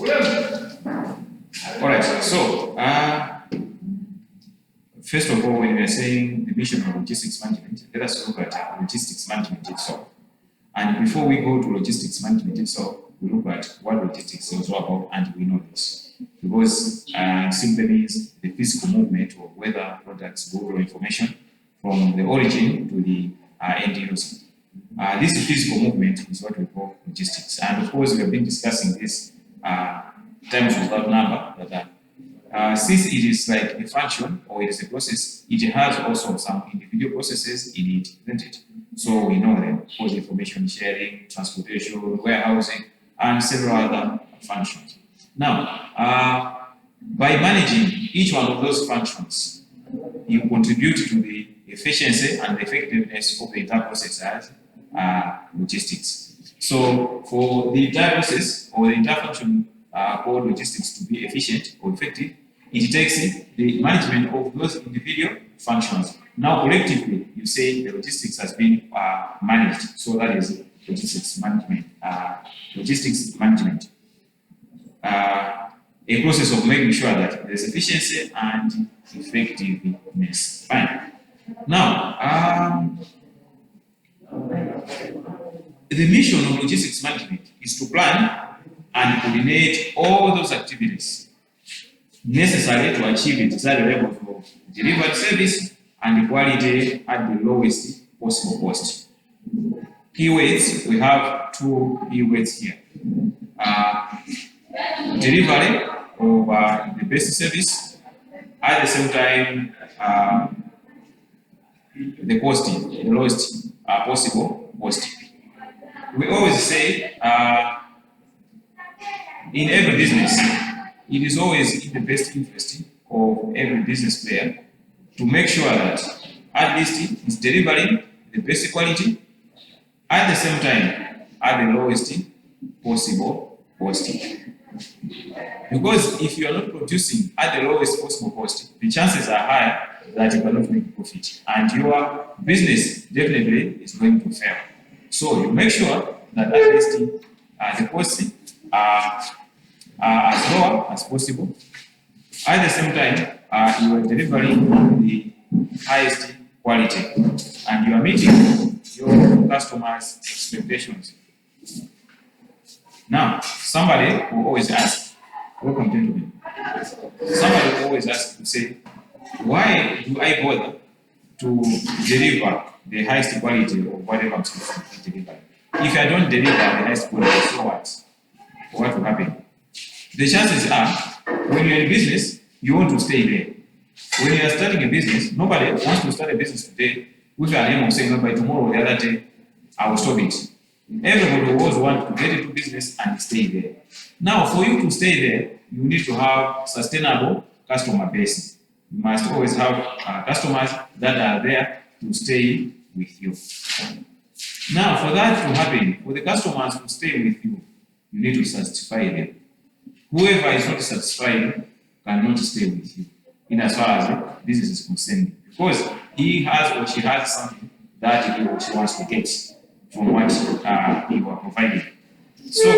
All right. So, first of all, when we are saying the mission of logistics management, let us look at logistics management itself. And before we go to logistics management itself, we look at what logistics is all about, and we know this. Because simply means the physical movement of whether products, goods, or information from the origin to the end user. This physical movement is what we call logistics. And of course, we have been discussing this times without number, that since it is like a function or it is a process, it has also some individual processes in it, isn't it? So we know them for information sharing, transportation, warehousing, and several other functions. Now, by managing each one of those functions, you contribute to the efficiency and the effectiveness of the entire process as logistics. So for the entire process or the entire function called logistics to be efficient or effective, it takes the management of those individual functions. Now, collectively, you say the logistics has been managed. So that is logistics management. A process of making sure that there's efficiency and effectiveness. Fine. Now, the mission of logistics management is to plan and coordinate all those activities necessary to achieve the desired levels of delivered service and quality at the lowest possible cost. Keywords, we have two keywords here. Delivery of the best service, at the same time, the costing, the lowest possible cost. We always say, in every business, it is always in the best interest of every business player to make sure that at least it's delivering the best quality at the same time at the lowest possible cost. Because if you are not producing at the lowest possible cost, the chances are high that you cannot make profit, and your business definitely is going to fail. So you make sure that at least the costs are as low as possible. At the same time, you are delivering the highest quality and you are meeting your customers' expectations. Now, somebody will always ask, welcome gentlemen, somebody will always ask to say, why do I bother to deliver the highest quality of whatever I'm supposed to deliver? If I don't deliver the highest quality, so what? What will happen? The chances are, when you're in business, you want to stay there. When you are starting a business, nobody wants to start a business today with an aim of saying, no, by tomorrow or the other day, I will stop it. Everybody always wants to get into business and stay there. Now, for you to stay there, you need to have sustainable customer base. You must always have customers that are there to stay with you. Now, for that to happen, for the customers to stay with you, you need to satisfy them. Whoever is not satisfied cannot stay with you, in as far as business is concerned, because he has or she has something that he or she wants to get from what you are providing. So,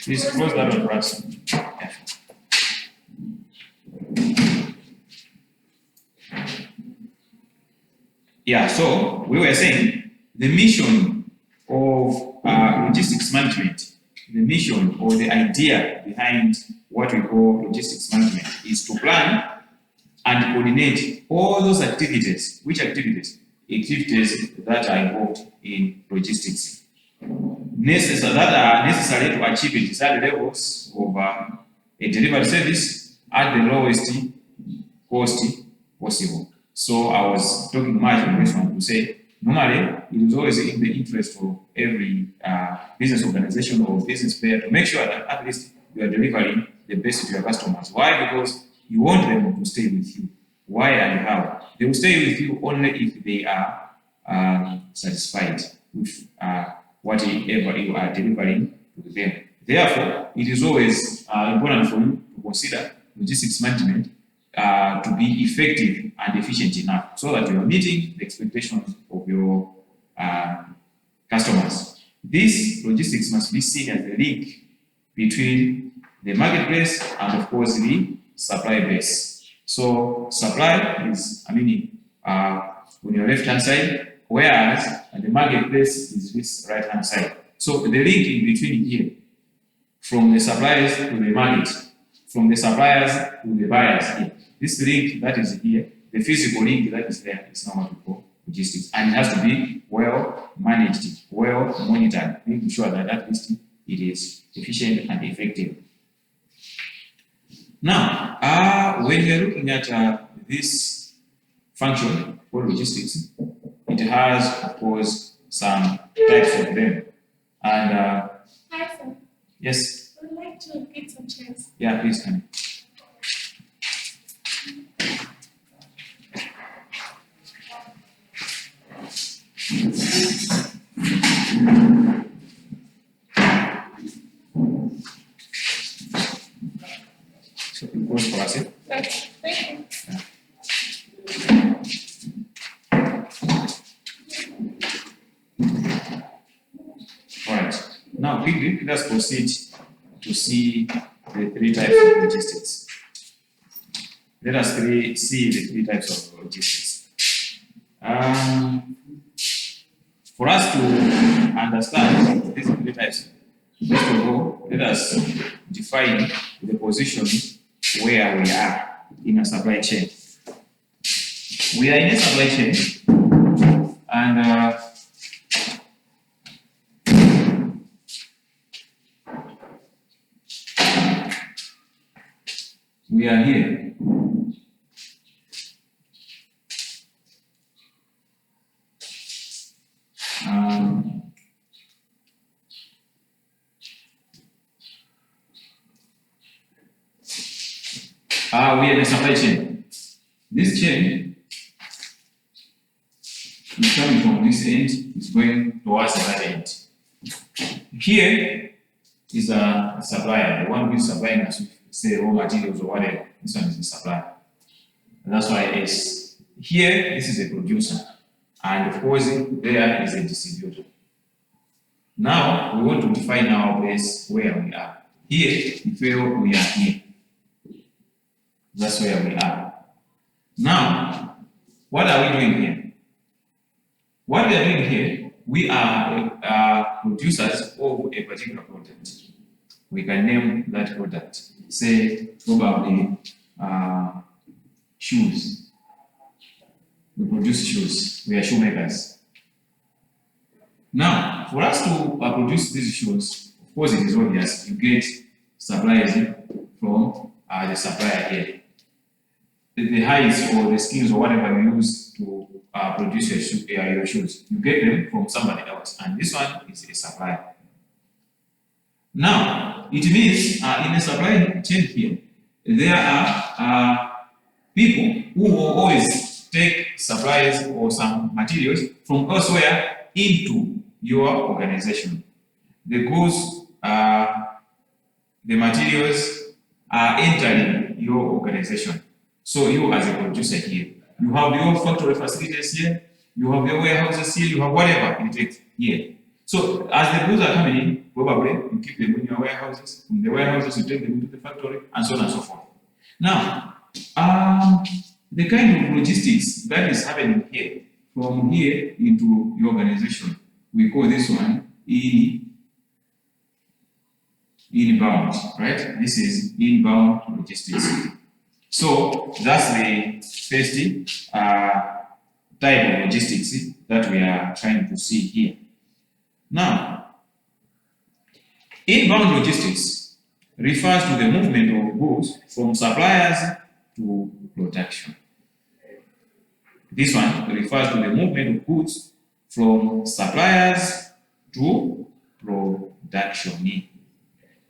please close that one for us. Yeah, so we were saying the mission of logistics management, the mission or the idea behind what we call logistics management is to plan and coordinate all those activities. Which activities? Activities that are involved in logistics. that are necessary to achieve the desired levels of a delivered service at the lowest cost possible. So I was talking much on this one to say, normally it is always in the interest of every business organization or business player to make sure that at least you are delivering the best to your customers. Why? Because you want them to stay with you. Why and how? They will stay with you only if they are satisfied with whatever you are delivering to them. Therefore, it is always important for you to consider logistics management to be effective and efficient enough so that you are meeting the expectations of your customers. This logistics must be seen as the link between the marketplace and, of course, the supply base. So supply is, on your left-hand side, whereas the marketplace is this right-hand side. So the link in between here, from the suppliers to the market, from the suppliers to the buyers here. This link that is here, the physical link that is there, is not what we call logistics. And it has to be well managed, well monitored, making sure that at least it is efficient and effective. Now, when we are looking at this function called logistics, it has, of course, some types of them. And Hi, sir. yes. I would like to get some chairs. Yeah, please come. So it goes for us. Okay, thank you. All right. Now, quickly, let us proceed to see the three types of logistics. Let us see the three types of logistics. For us to understand these three types, first of all, let us define the position where we are in a supply chain. We are in a supply chain, and we are here. We are in a supply chain. This chain is coming from this end, is going towards the other end. Here is a supplier, the one who is supplying us with, say, raw materials or whatever. This one is the supplier. And that's why it's here, this is a producer. And of course, there is a distributor. Now, we want to define our place where we are. Here, we feel we are here. That's where we are. Now, what are we doing here? What we are doing here, we are producers of a particular product. We can name that product. Say, probably shoes. We produce shoes. We are shoemakers. Now, for us to produce these shoes, of course, it is obvious. You get suppliers from the supplier here. The hides or the skins or whatever you use to produce your shoes, you get them from somebody else, and this one is a supplier. Now, it means in a supply chain here, there are people who will always take supplies or some materials from elsewhere into your organization. The goods, the materials are entering your organization. So you as a producer here, you have your factory facilities here, you have your warehouses here, you have whatever it takes here. So as the goods are coming in, probably you keep them in your warehouses, from the warehouses you take them to the factory, and so on and so forth. Now, the kind of logistics that is happening here, from here into your organization, we call this one inbound, right? This is inbound logistics. So that's the first type of logistics that we are trying to see here. Now, Inbound logistics refers to the movement of goods from suppliers to production. This one refers to the movement of goods from suppliers to production.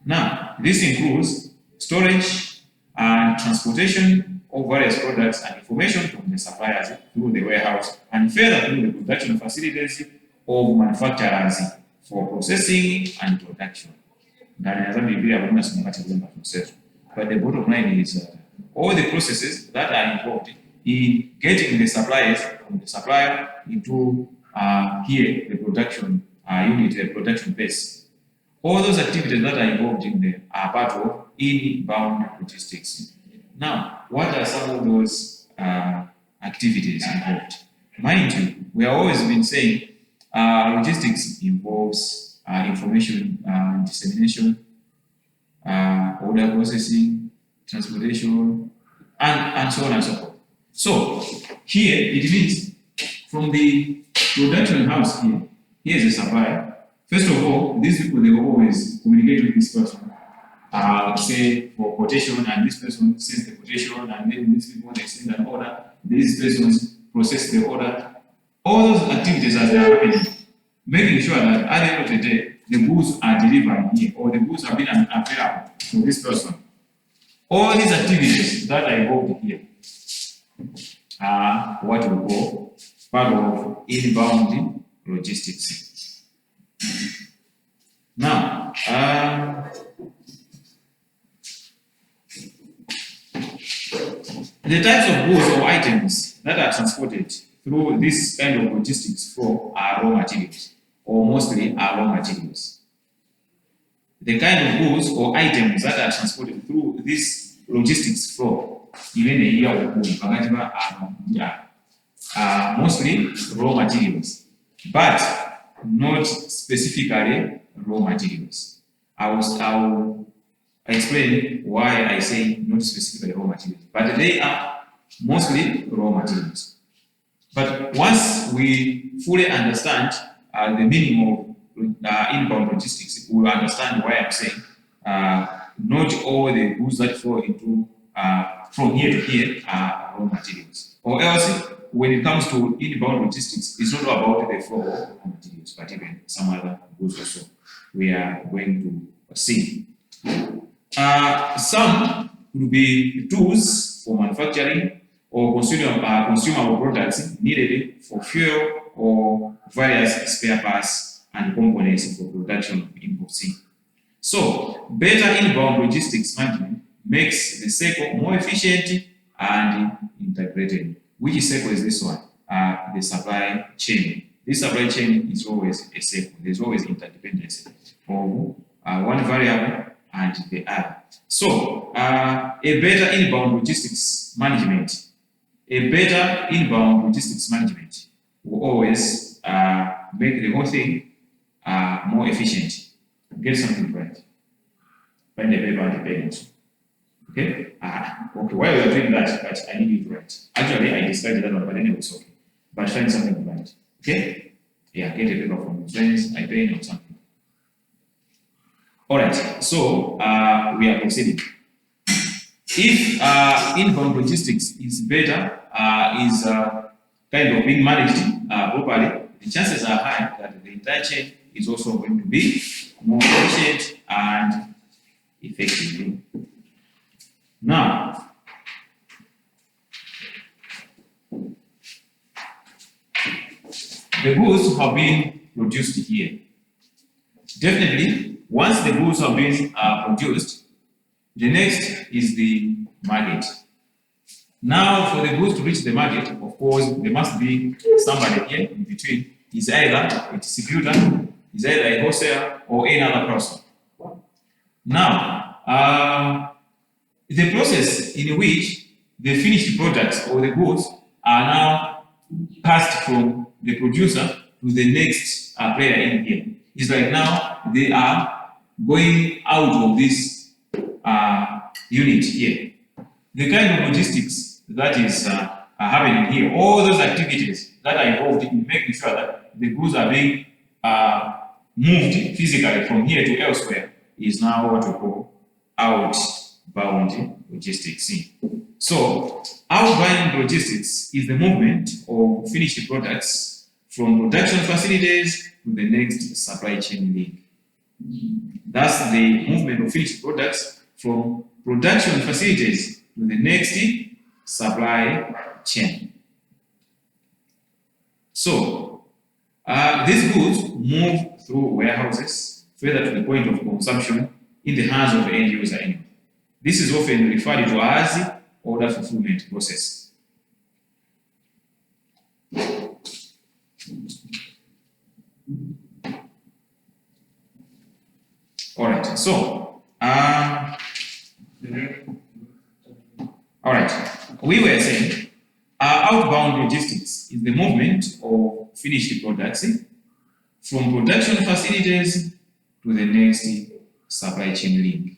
Now, this includes storage and transportation of various products and information from the suppliers through the warehouse and further through the production facilities of manufacturers for processing and production. But the bottom line is all the processes that are involved in getting the supplies from the supplier into here the production unit, the production base. All those activities that are involved in there are part of inbound logistics. Now, what are some of those activities involved? Mind you, we have always been saying logistics involves information dissemination, order processing, transportation, and so on and so forth. So here it means from the production house here is a supplier. First of all, these people, they always communicate with this person, say for quotation, and this person sends the quotation, and then these people, they send an order, these persons process the order. All those activities as they are happening, making sure that at the end of the day, the goods are delivered here, or the goods have been available to this person. All these activities that are involved here are what we call part of inbound logistics. Now, the types of goods or items that are transported through this kind of logistics flow are raw materials, or mostly are raw materials. The kind of goods or items that are transported through this logistics flow, are mostly raw materials, but not specifically raw materials. I will explain why I say not specifically raw materials, but they are mostly raw materials. But once we fully understand the meaning of inbound logistics, we will understand why I'm saying not all the goods that flow into from here to here are raw materials. Or else, when it comes to inbound logistics, it's not about the flow of raw materials, but even some other goods also we are going to see. Some will be tools for manufacturing or consumable products needed for fuel or various spare parts and components for production of imports. So, better inbound logistics management makes the cycle more efficient and integrated. Which cycle is this one? The supply chain. This supply chain is always a cycle. There's always interdependence of one variable and the other. So, a better inbound logistics management will always make the whole thing more efficient. Get something right. Find the paper and the pen. Okay? Okay, while we are doing that, but I need you to write. Actually, I discarded that one, but anyway, it's okay. But find something to write. Okay? Yeah, get a paper from your friends, a pen or something. Alright, so we are proceeding. If inbound logistics is better, is kind of being managed properly, the chances are high that the entire chain is also going to be more efficient and effective. Now, the goods have been produced here. Definitely, once the goods have been produced, the next is the market. Now, for the goods to reach the market, of course, there must be somebody here in between. Is either a distributor, is either a wholesaler, or any other person. Now, the process in which the finished products or the goods are now passed from the producer to the next player in here. It's like now they are going out of this unit here. The kind of logistics that is happening here, all those activities that are involved in making sure that the goods are being moved physically from here to elsewhere, is now what we call outbound logistics. So outbound logistics is the movement of finished products from production facilities to the next supply chain link. That's the movement of finished products from production facilities to the next supply chain. So these goods move through warehouses further to the point of consumption in the hands of the end user. This is often referred to as order fulfillment process. All right, so all right, we were saying outbound logistics is the movement of finished products from production facilities to the next supply chain link.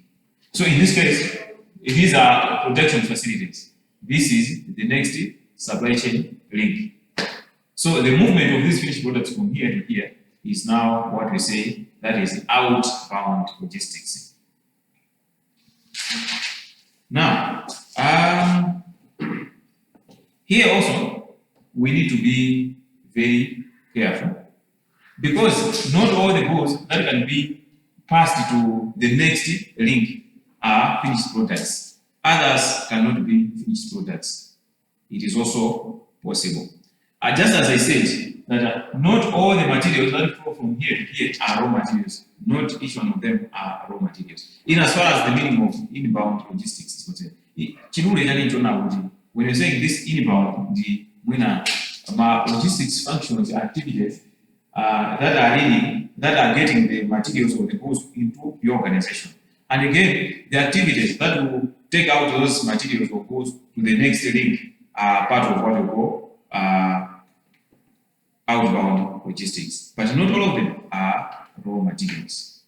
So in this case, these are production facilities. This is the next supply chain link. So the movement of these finished products from here to here is now what we say that is outbound logistics. Now, here also we need to be very careful because not all the goods that can be passed to the next link are finished products. Others cannot be finished products. It is also possible. Just as I said, that not all the materials that flow from here to here are raw materials. Not each one of them are raw materials. In as far as the meaning of inbound logistics is concerned, when you're saying this inbound, logistics functions, activities that are getting the materials or the goods into your organization. And again, the activities that will take out those materials or goods to the next link are part of what we call outbound logistics. But not all of them are raw materials.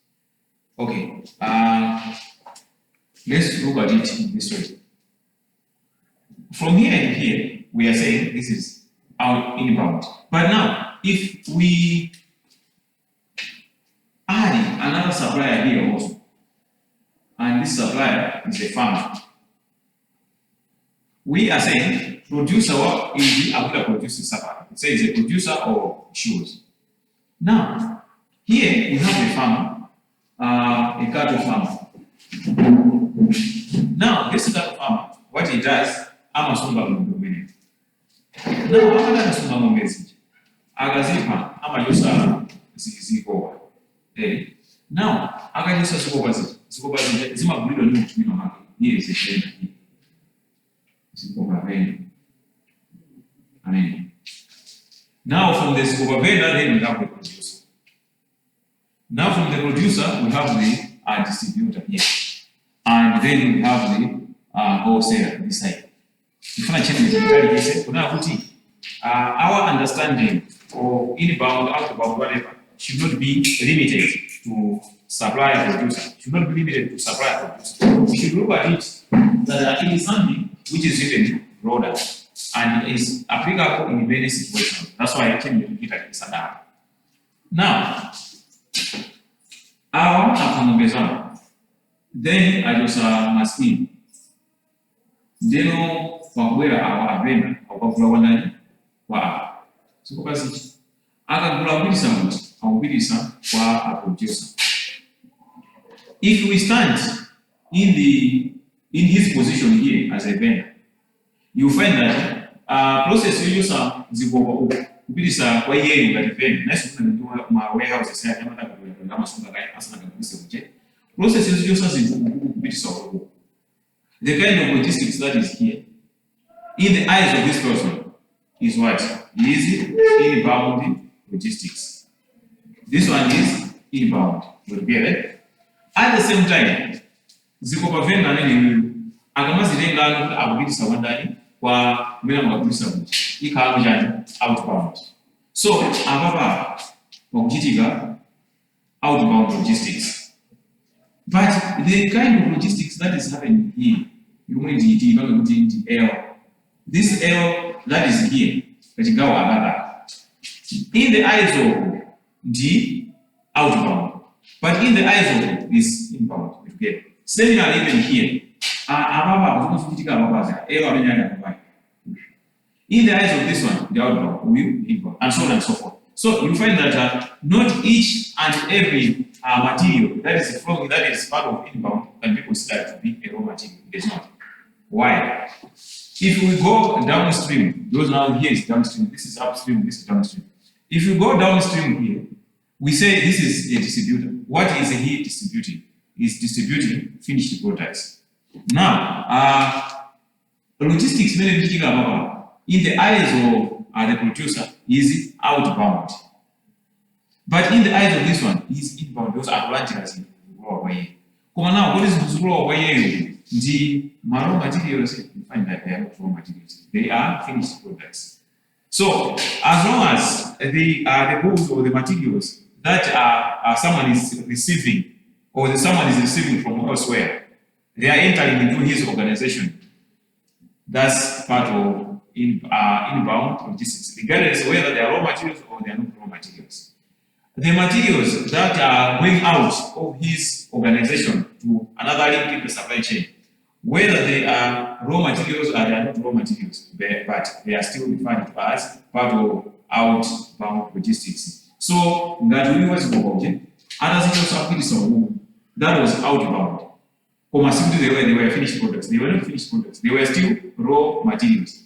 Okay, let's look at it in this way. From here to here, we are saying this is our inbound. But now, if we add another supplier here also, and this supplier is a farmer, we are saying producer is the Abuja producing supplier. It says a producer of shoes. Now, here we have a farmer, a cattle farmer. Now, this cattle farmer, what he does, amasumba ngombe. Now, after amasumba ngombe ziji, agazipa amayosa zikoba. Now, agayosa zikoba ziji, zimagulilo ni mtumino hake. Niye zishena hii. Zikoba veni. Amen. Now, from the zikoba vendor, then we have the producer. Now, from the producer, we have the distributor here. And then we have the wholesaler this side. Our understanding of inbound, outbound, whatever, should not be limited to supplier producer. Should not be limited to supplier producer. We should look at it that it is something which is even broader and is applicable in many situations. That's why I can repeat it like this. Now, our accommodation, then I just must be. Deno kwagwera abena okuvula wanani wa sikubazi akagula bulisa muti awubirisa kwa producer. If we stand in his position here as a vendor, you find that process yoyosa zikoba kubirisa kwa yeye ngati vendor nasi kuna ma warehouse sasa kama kama sunga kaya asana kabisa uje process yoyosa zikubirisa kwa. The kind of logistics that is here, in the eyes of this person, is what? Is inbound logistics. This one is inbound. You get it? At the same time, zikoba venda nini akamazi lenga abudisa wandani kwa mina mwabusa buti. Ika outbound. So, ababa wakujitika outbound logistics. But the kind of logistics that is happening here, you want to L. This L that is here, in the eyes of the outbound, But in the eyes of this inbound, again, similarly even here, in the eyes of this one, the outbound will be inbound, and so on and so forth. So you find that not each and every material that is flowing, that is part of inbound, can be considered to be a raw material. It is not. Why? If we go downstream, because now here is downstream, this is upstream, this is downstream. If you go downstream here, we say this is a distributor. What is he distributing? He's distributing finished products. Now, logistics in the eyes of the producer is outbound. But in the eyes of this one, is inbound. Those are branches. Come now, what is the raw materials? You find that they are not raw materials. They are finished products. So, as long as the goods or the materials that someone is receiving or someone is receiving from elsewhere, they are entering into his organization. That's part of inbound logistics, regardless of whether they are raw materials or they are not raw materials. The materials that are going out of his organization to another link in the supply chain, whether they are raw materials or they are not raw materials, but they are still referred to as part of outbound logistics. So that we was going that was outbound. They were finished products. They were not finished products. They were still raw materials.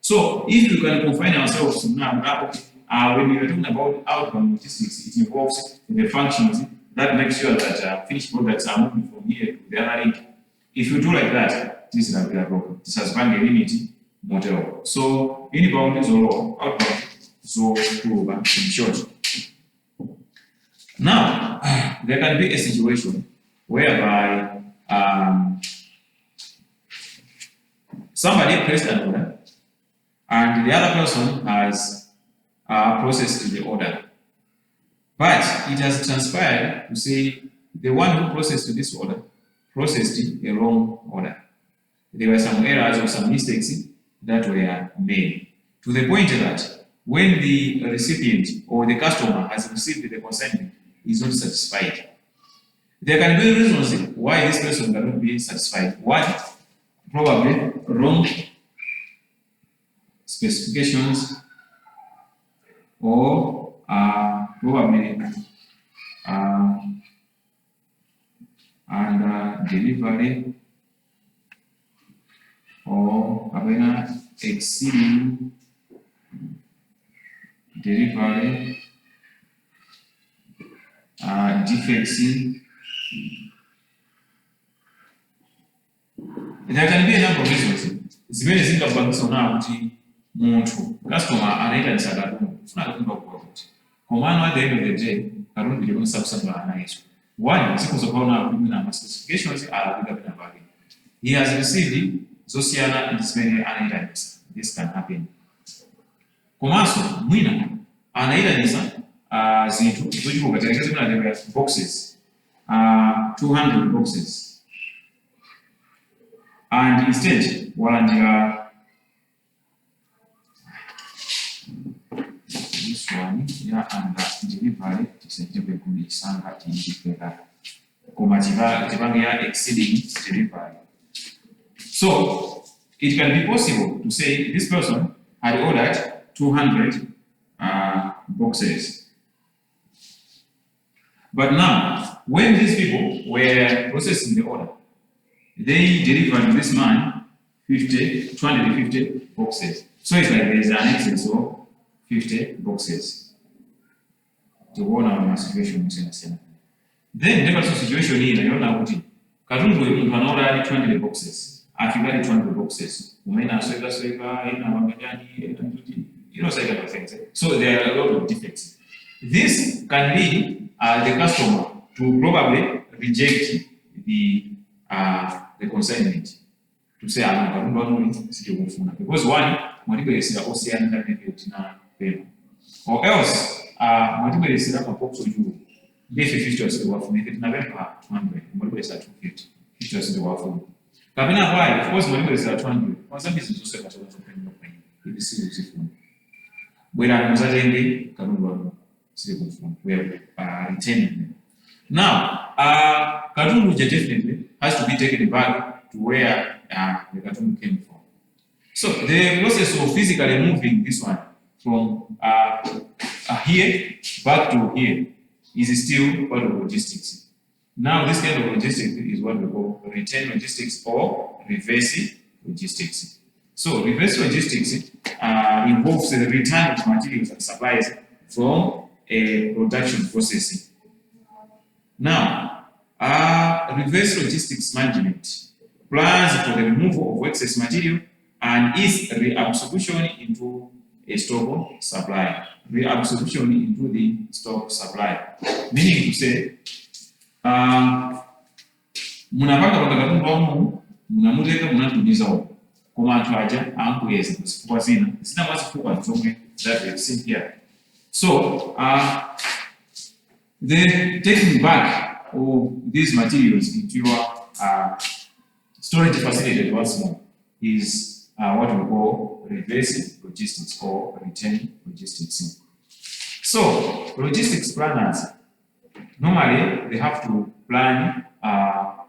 So if you can confine ourselves to now, when we are talking about outbound logistics, it involves the functions that make sure that finished products are moving from here to the other link. If you do like that, this is a problem. This has been a limited model. So inbound is all outbound, so in short. Now, there can be a situation whereby somebody placed an order and the other person has processed the order. But it has transpired to say the one who processed this order processed a wrong order. There were some errors or some mistakes that were made, to the point that when the recipient or the customer has received the consignment, is not satisfied. There can be reasons why this person cannot be satisfied. One, probably wrong specifications, or probably delivery, or exceeding delivery, defects. There can be a number of reasons. It's very simple for now to customer anaita nisagadumu funa kumba kuwakoti. Kwa maana at the end of the day, karuni bilioni subsamba anaiso. One, siku zokaona na specifications are bigger than value. He has received Zosiana and this many anaita. This can happen. Komaso, mwina anaita nisa zintu zojuko katika zimuna there boxes 200 boxes and instead walandira this one and delivery tisenjebe kulisanga tinjipera kumativa tibangia exceeding delivery. So it can be possible to say this person had ordered 200 boxes. But now, when these people were processing the order, they delivered this man 250 boxes. So it's like there's an excess of 50 boxes. To warn our situation. Then there was a situation here, I don't know what it Karundu you can order 20 boxes. If you got 200 boxes, say kind of things. So there are a lot of defects. This can lead the customer to probably reject the consignment. To say, because one, or else, if 50 was the worth, make it November 200, Molibes at 250, 50 was the worth. Kabina, why? Of course, Molibes at 200. For some business, also, if you see bwera muzatenge katundu wano siri kufuna. We are retaining them. Now, katundu definitely has to be taken back to where the katundu came from. So the process of physically moving this one from here back to here is still part of logistics. Now, this kind of logistics is what we call return logistics or reverse logistics. So, reverse logistics involves the return of materials and supplies from a production process. Now, reverse logistics management plans for the removal of excess material and its reabsorption into a stock supply. Reabsorption into the stock supply. Meaning to say, munapanga katundu wamu munamuteka munatumizawo koma anthu aja ankuyeza zifukwa zina zifukwa zomwe that we have seen here. So the taking back of these materials into your storage facility once more is what we call reverse logistics or return logistics. So logistics planners, normally they have to plan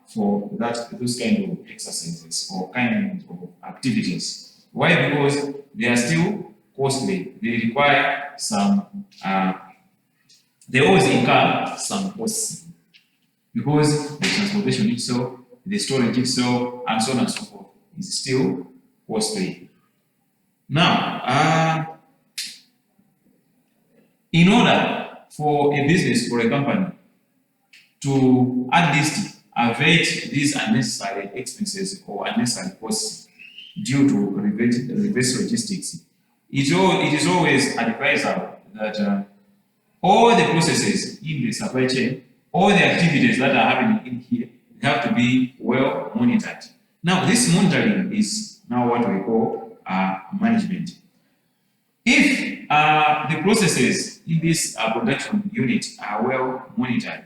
for those kind of exercises or kind of activities. Why? Because they are still costly. They require some, they always incur some costs because the transportation itself, the storage itself, and so on and so forth is still costly. Now, in order for a business or a company to at least avert these unnecessary expenses or unnecessary costs due to reverse logistics, it is always advisable that all the processes in the supply chain, all the activities that are happening in here, they have to be well monitored. Now, this monitoring is now what we call management. If the processes in this production unit are well monitored,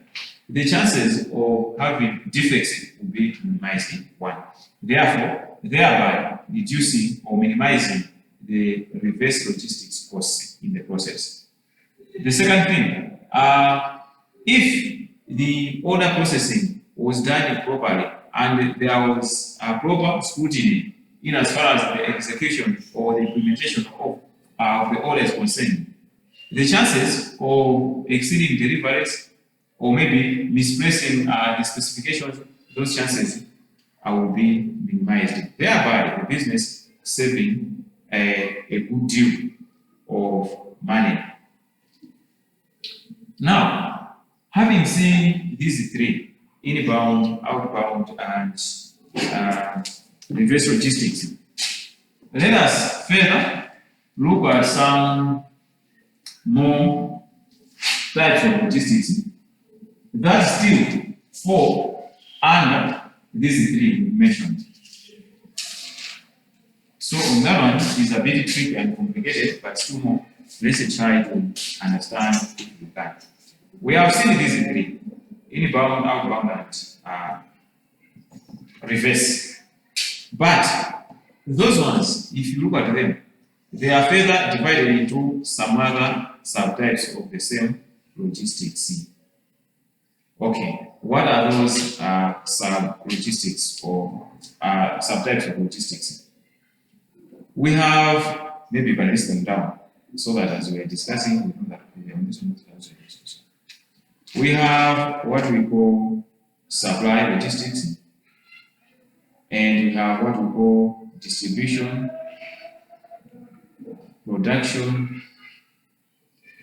the chances of having defects will be minimized in one. Therefore, thereby reducing or minimizing the reverse logistics costs in the process. The second thing, if the order processing was done properly and there was a proper scrutiny in as far as the execution or the implementation of the order is concerned, the chances of exceeding deliveries or maybe misplacing the specifications, those chances will be minimized. Thereby, the business saving a good deal of money. Now, having seen these three, inbound, outbound, and reverse logistics, let us further look at some more types of logistics that still fall under these three mentioned. So on that one is a bit tricky and complicated, but still more. Let's try to understand if we can. We have seen these three: inbound, outbound, and reverse. But those ones, if you look at them, they are further divided into some other subtypes of the same logistics. Okay, what are those sub-logistics or subtypes of logistics? We have, maybe by list them down, so that as we are discussing, we know that we are on this one. We have what we call supply logistics, and we have what we call distribution, production,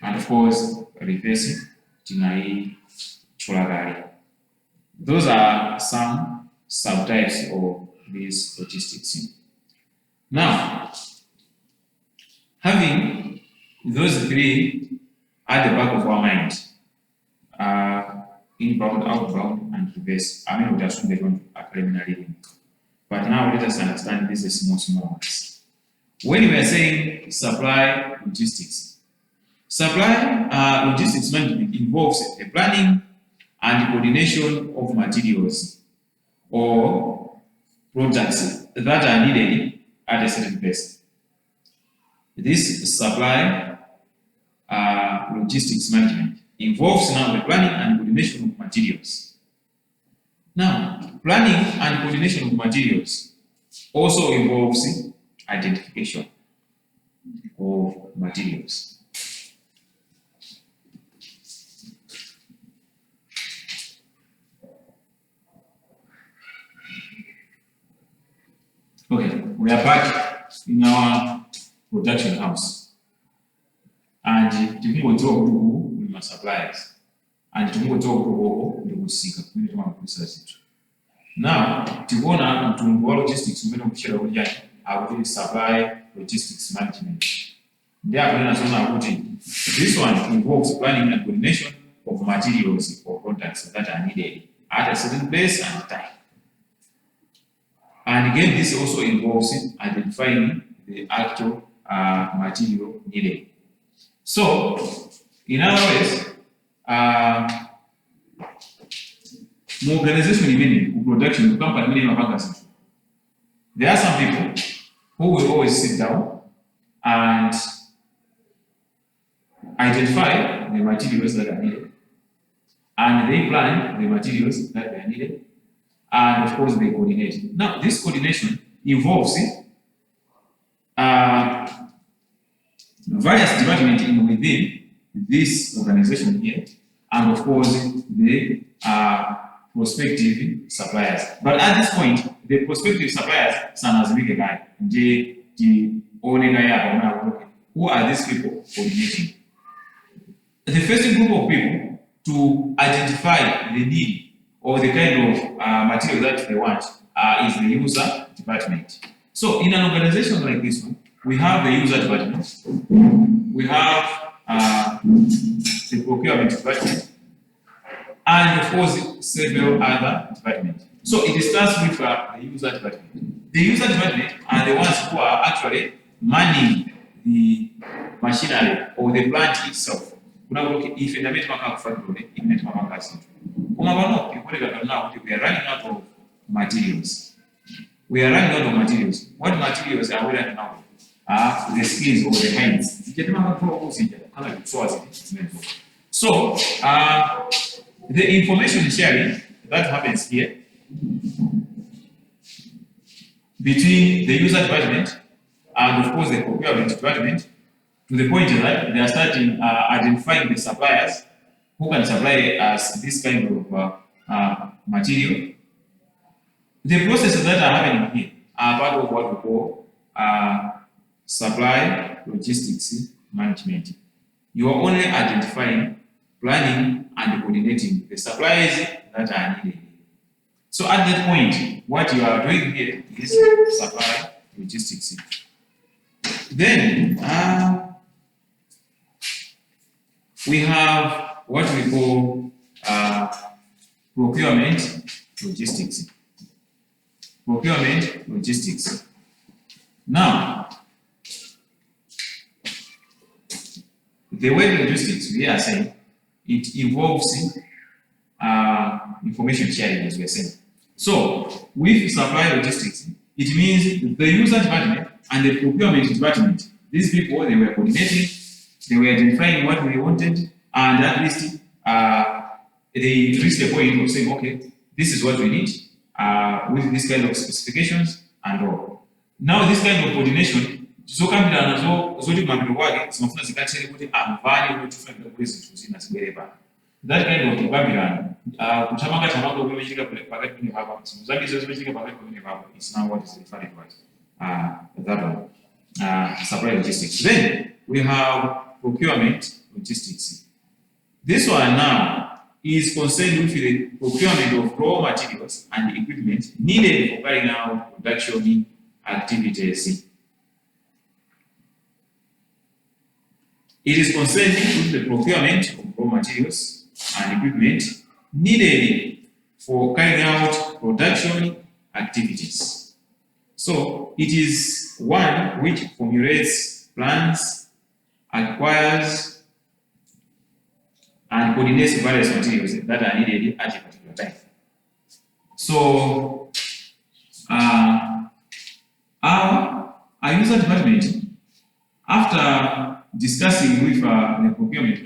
and of course, reversing. Those are some subtypes of these logistics. Now, having those three at the back of our mind, inbound, outbound, and reverse, I mean, we assume they don't are preliminary link. But now let us understand this is small ones. When we are saying supply logistics, supply logistics management involves the planning and coordination of materials or products that are needed at a certain place. This supply logistics management involves now the planning and coordination of materials. Now, planning and coordination of materials also involves identification of materials. Okay, we are back in our production house. And tikungodziwa kuti uku uli ma suppliers. And tikungodziwa kuti uku ndi kusika kumene timagulitsa zinthu. Now, tikuona mtundu wa logistics umene ukuchera kuti yani akuti supply logistics management. Ndi akunena zona kuti this one involves planning and coordination of materials or products that are needed at a certain place and time. And again, this also involves identifying the actual material needed. So, in other words, organization meaning production company meaning there are some people who will always sit down and identify the materials that are needed, and they plan the materials that are needed, and of course they coordinate. Now, this coordination involves various departments within this organization here, and of course the prospective suppliers. But at this point, the prospective suppliers, who are these people coordinating? The first group of people to identify the need or the kind of material that they want is the user department. So in an organization like this one, we have the user department, we have the procurement department, and of course several other departments. So it starts with the user department. The user department are the ones who are actually manning the machinery or the plant itself. If we are running out of materials. We are running out of materials. What materials are we running out of? The skins or the hands. So, the information sharing that happens here between the user department and of course the procurement department, to the point that they are starting identifying the suppliers who can supply us this kind of material. The processes that are happening here are part of what we call supply logistics management. You are only identifying, planning, and coordinating the supplies that are needed. So at that point, what you are doing here is supply logistics. Then we have what we call procurement logistics. Procurement logistics. Now, the word logistics, we are saying, it involves information sharing, as we are saying. So, with supply logistics, it means the user department and the procurement department, these people, they were coordinating, they were identifying what they wanted, and at least they reached the point of saying, okay, this is what we need with this kind of specifications and all. Now, this kind of coordination, so come down that kind of Babylon, it's now what is referred to as supply logistics. Then we have procurement logistics. This one now is concerned with the procurement of raw materials and equipment needed for carrying out production activities. It is concerned with the procurement of raw materials and equipment needed for carrying out production activities. So it is one which formulates plans, acquires, and coordinates various materials that are needed at a particular time. So our user department, after discussing with the procurement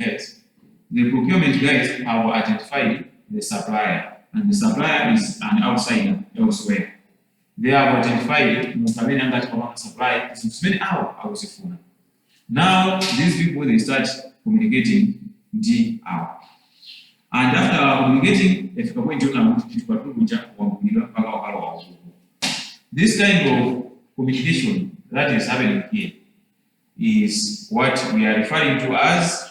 guys, have identified the supplier, and the supplier is an outsider elsewhere. They have identified Mutabeni and that supply is many hours awuzifuna. Now these people they start communicating the hour. And after communicating, this kind of communication that is happening here is what we are referring to as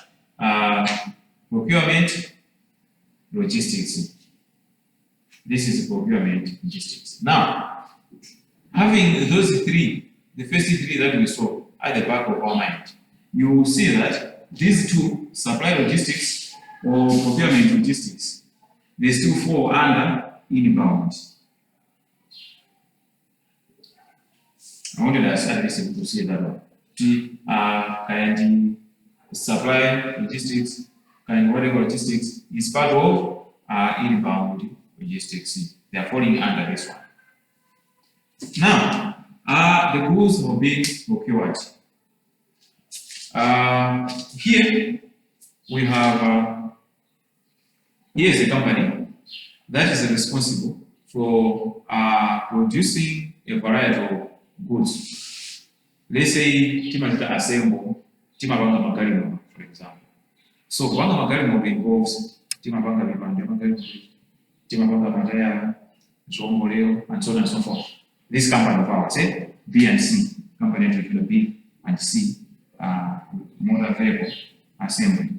procurement logistics. This is procurement logistics. Now, having those three, the first three that we saw at the back of our mind, you will see that these two, supply logistics or procurement logistics, they still fall under inbound. I wanted us at least to see that one. Kind supply logistics, kind whatever logistics is part of inbound logistics. They are falling under this one. Now, the goods have been procured. Here we have here's a company that is responsible for producing a variety of goods. Let's say Timothy assemble Timabanga Magarimo, for example. So Banga Magarimo involves Timabanga Magarimo, Timabanga Mataya, Zomoreo, and so on and so forth. This company of ours, B and C, company to B and C, motor vehicle assembly.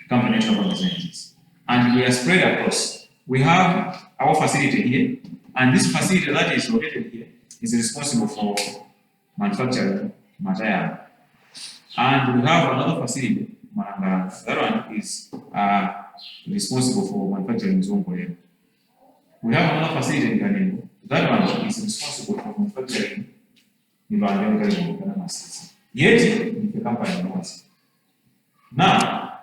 Company to representatives. And we are spread across. We have our facility here, and this facility that is located here is responsible for manufacturing material. And we have another facility, that one is responsible for manufacturing Zombo. We have another facility in Kanemo. That one is responsible for manufacturing yet the company knows. Now,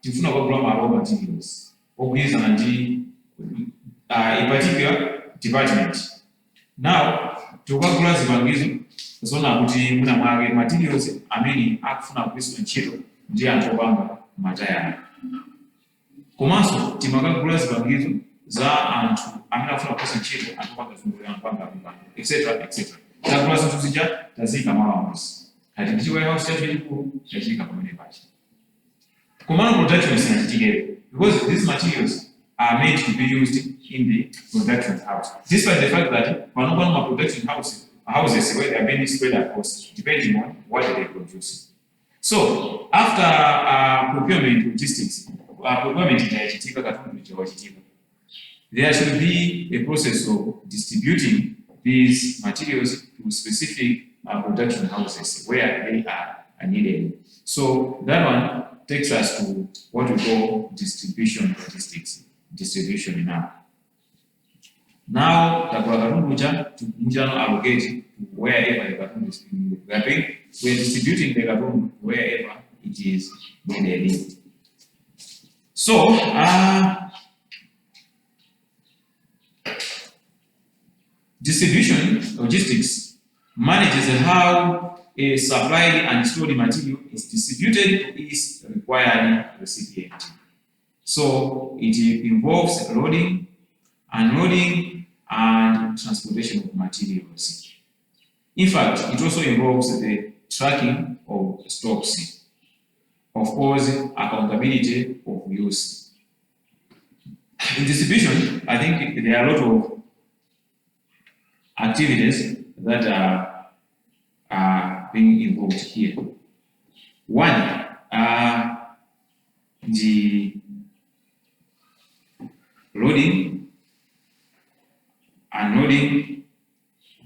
tifuna kwa raw materials. Okuyeza nandi a particular department. Now, tukagula zibangizo zona kuti muna mwage materials amene akufuna kuiswa ntchito ndi anthu opanga mataya. Komanso timakagula zibangizo za anthu amene akufuna kuiswa ntchito anthu opanga zungulira mpanga etc. etc. Takula zinthu zija tazika mawamuzi. Kati ndi warehouse yacho ilipo yachika pamene pachi. Command production is together because these materials are made to be used in the production house. Despite the fact that one production houses where they are being spread across depending on what they produce. So after procurement logistics, there should be a process of distributing these materials to specific production houses where they are needed. So that one takes us to what we call distribution logistics. Distribution now. Now, the allocate to wherever the cartoon is being grabbing. We're distributing the cartoon wherever it is needed. So, distribution logistics manages how a supplied and stored material is distributed to its required recipient. So it involves loading, unloading, and transportation of materials. In fact, it also involves the tracking of stocks. Of course, accountability of use. In distribution, I think there are a lot of activities that are being involved here. One, the loading, unloading,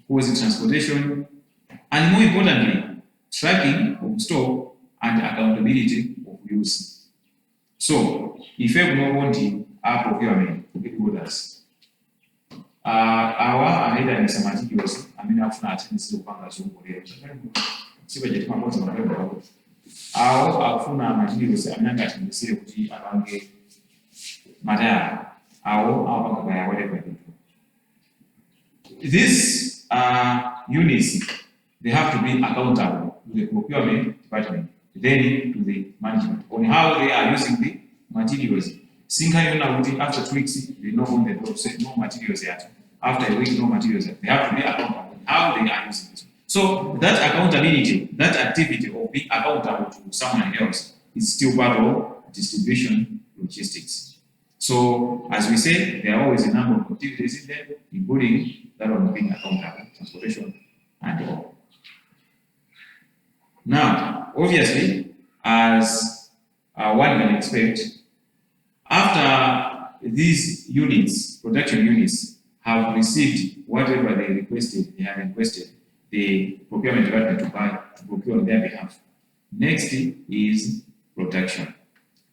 causing transportation, and more importantly, tracking of stock and accountability of use. So, if you want our procurement to be good as our ahead some materials, I mean, I've not seen our materials, I'm not getting the city around the matter, our whatever. These units, they have to be accountable to the procurement department, then to the management on how they are using the materials. After 2 weeks, they know on the door, say no materials yet. After a week, no materials yet. They have to be accountable how they are using it. So that accountability, that activity of being accountable to someone else is still part of distribution logistics. So as we say, there are always a number of activities in there, including that of being accountable, transportation, and all. Now, obviously, as one can expect, after these units, production units, have received whatever they have requested the procurement department to procure on their behalf. Next is production.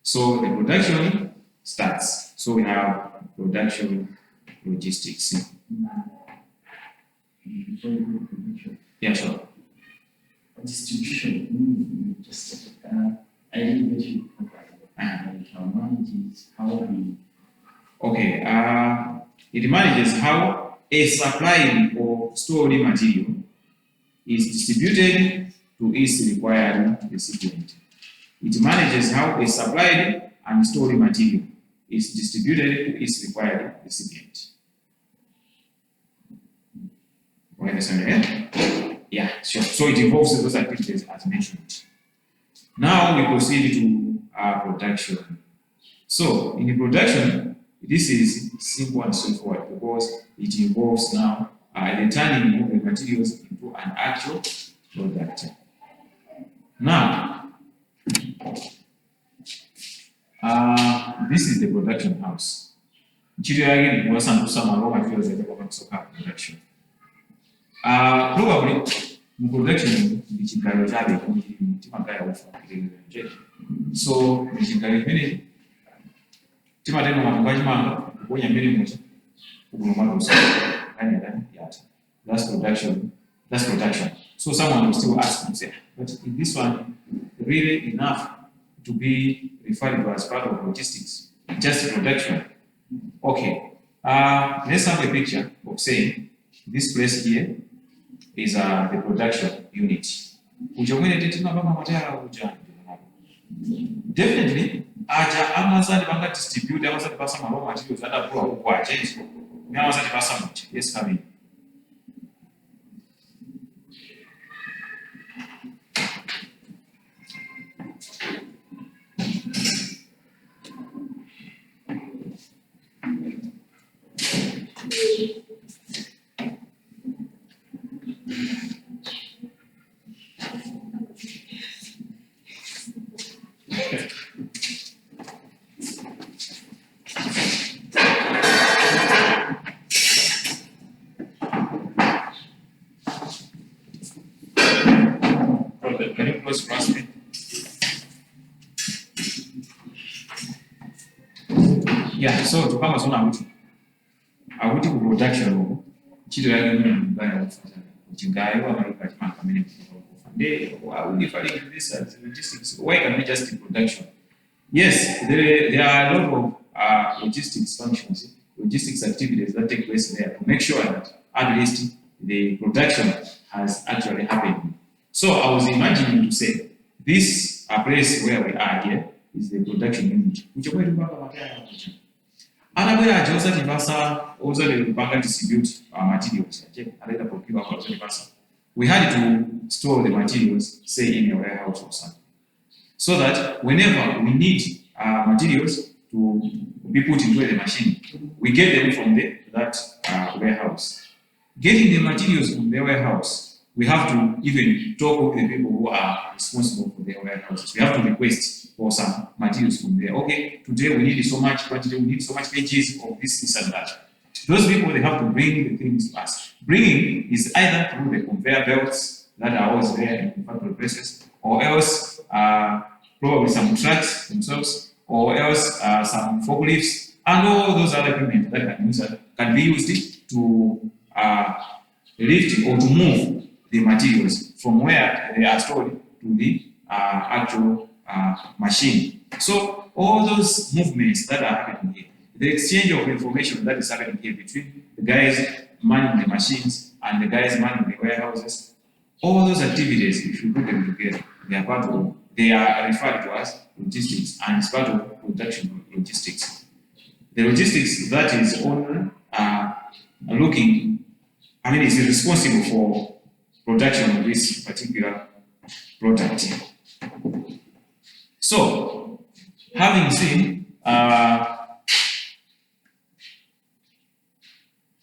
So the production starts. So we have production logistics. Before you go to production, Yeah, sure. distribution, just I didn't get you like how manages, how we Okay. It manages how a supplied or stored material is distributed to its required recipient. It manages how a supplied and stored material is distributed to its required recipient. Okay, understand? Yeah, sure. So it involves those activities as mentioned. Now we proceed to production. So in the production, this is simple and straightforward because it involves now the turning of the materials into an actual product. Now, this is the production house. Again, was some raw materials that are production. Probably production so that's production. That's production. So someone will still ask and say, but is this one really enough to be referred to as part of logistics? Just production. Okay. Let's have a picture of saying this place here is the production unit. Definitely, Amazon banga distribute Amazon pass raw materials that are pro change. Amazon pass much. Yes, come in. Can you close for me? Yeah, so to come as on I would do production. Chito yake mimi mbaya kufanya. Uchingayo wa maruka kama kamili kwa day or we find this as logistics. Why can we just in production? Yes, there are a lot of logistics functions, logistics activities that take place there to make sure that at least the production has actually happened. So I was imagining to say this place where we are here is the production unit. Distribute materials. We had to store the materials, say, in a warehouse or something. So that whenever we need materials to be put into the machine, we get them from that warehouse. Getting the materials from the warehouse, we have to even talk with the people who are responsible for their warehouses. We have to request for some materials from there. Okay, today we need so much quantity, we need so much pages of this and that. Those people, they have to bring the things to us. Bringing is either through the conveyor belts that are always there in factory places, or else probably some trucks themselves, or else some forklifts, and all those other equipment that can be used to lift or to move the materials from where they are stored to the actual machine. So all those movements that are happening here, the exchange of information that is happening here between the guys manning the machines and the guys manning the warehouses, All those activities, if you put them together, they are referred to as logistics, and it's part of production logistics. The logistics that is on is responsible for production of this particular product. So, having seen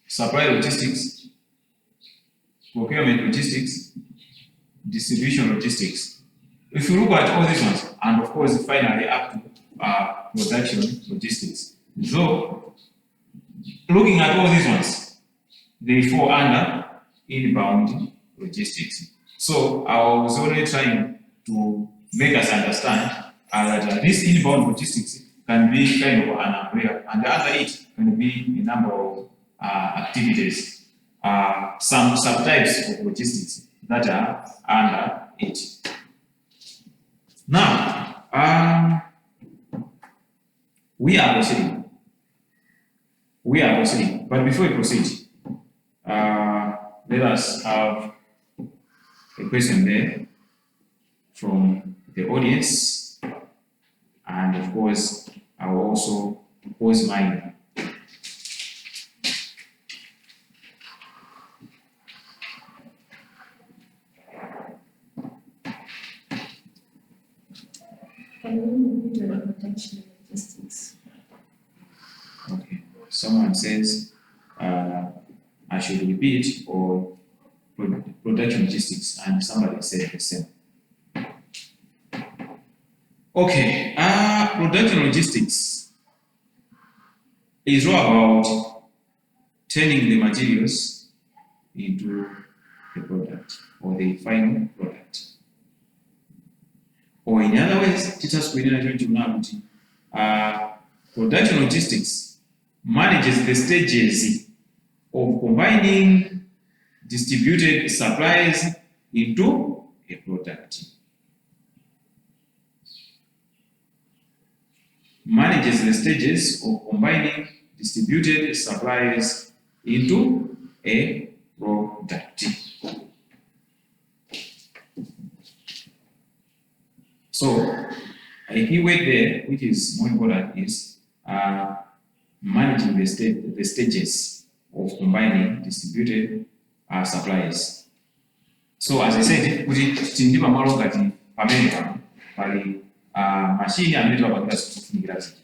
supply logistics, procurement logistics, distribution logistics, if you look at all these ones, and of course finally up to production logistics, so looking at all these ones, they fall under inbound logistics. So I was only trying to make us understand that this inbound logistics can be kind of an umbrella, and under it can be a number of activities, some subtypes of logistics that are under it. Now, we are proceeding. But before we proceed, let us have a question there from the audience, and of course, I will also pose mine. Can you do the production logistics? Okay. Someone says I should repeat or production logistics, and somebody said the same. Okay, production logistics is all about turning the materials into the product or the final product. Or in other words, teachers production logistics manages the stages of combining distributed supplies into a product. Manages the stages of combining distributed supplies into a product. So, a key word there, which is more important, is managing the stages of combining distributed supplies. So, as I said, tindiba malo kati pamene pali machine ambayo tunapanga kufunika ziki.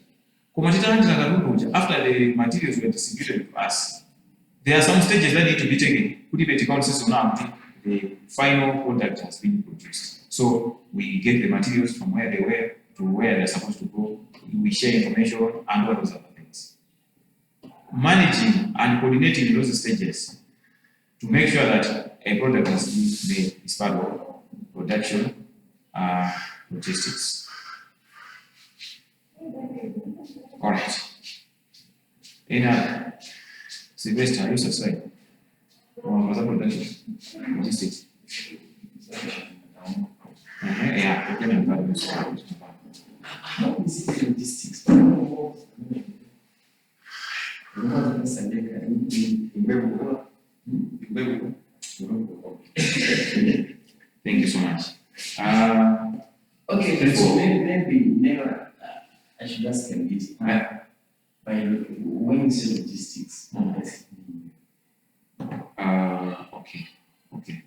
Kwa matitanda karuja, after the materials were distributed to us, there are some stages that need to be taken. Put it count system now, the final product has been produced. So we get the materials from where they were to where they're supposed to go. We share information and all those other things. Managing and coordinating those stages to make sure that a product has been made is part of production logistics. All right. In Sylvester, you subscribe. Other production logistics. Yeah, How is it logistics? Thank you so much. Okay, so maybe I should ask a bit. By when you say logistics, Okay.